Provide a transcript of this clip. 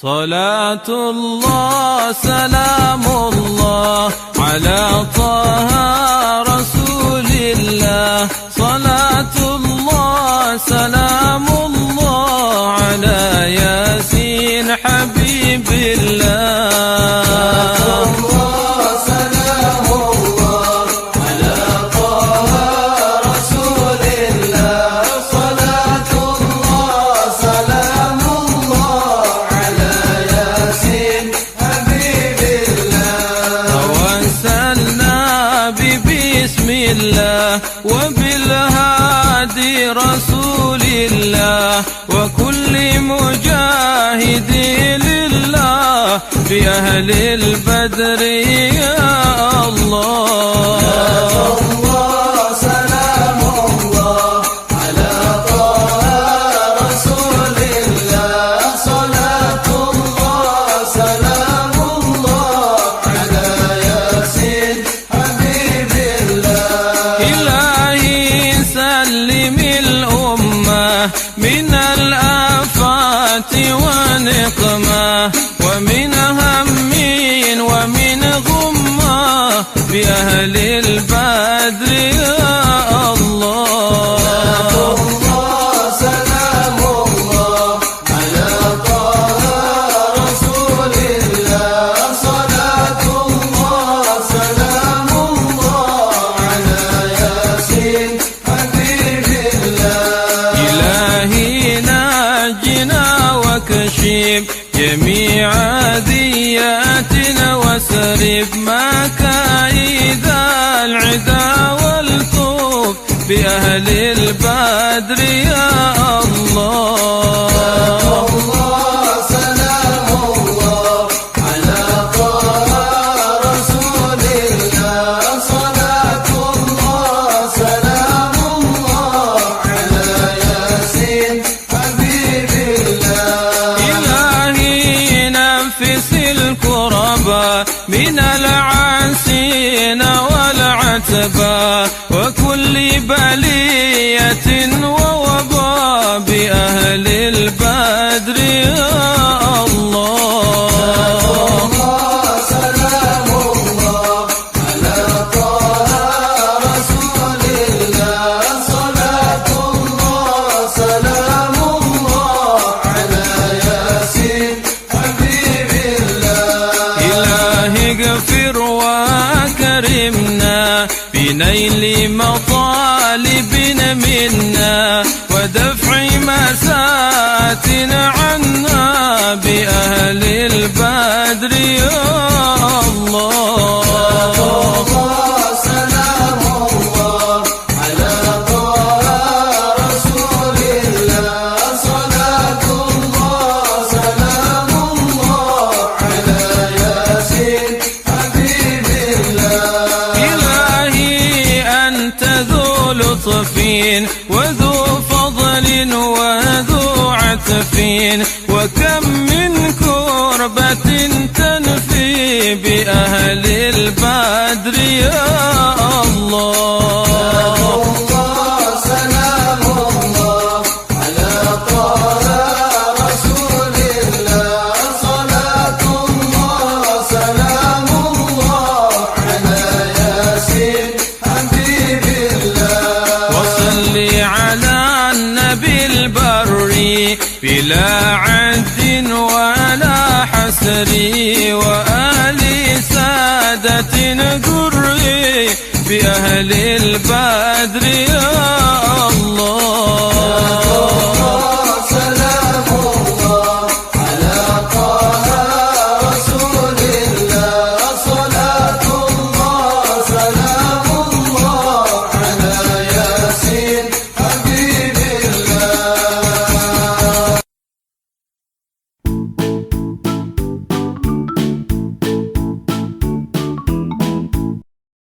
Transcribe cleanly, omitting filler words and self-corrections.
صلاة الله سلام الله على طه رسول الله. صلاة الله سلام الله على ياسين حبيب الله. وبالهادي رسول الله وكل مجاهد لله بأهل البدر يا الله. من الآفات ونقمة ومن هم ومن غمة بأهل البدر يا الله. سلام الله على طه رسول الله. صلاة الله سلام الله على ياسين حبيب الله. جميع ذياتنا وسرب مكايد العدا والخوف بأهل البدر يا الله. سلام الله على طه رسول الله. صلاة الله سلام الله على ياسين حبيب من العاسين والعتبى وكل بلية ووباء بأهل البدر يا الله. سلام الله على طه رسول الله. صلاة الله سلام الله على ياسين حبيب اغفر وكرمنا بنيل مطالبنا منا ودفع مسات عنا بأهل البدر يا الله. سلام الله على طه رسول الله. صلاة الله سلام الله على ياسين حبيب الله. إلهي أنت ذو لطف وذو فضل وذو عطف وكم من كربة تنفي بأهل البدر يا الله. سلام الله على طه رسول الله. صلاة الله سلام الله على ياسين حبيب الله. وصل على النبي البري بلا عد ولا حسر وآل سادة قري بأهل البدر يا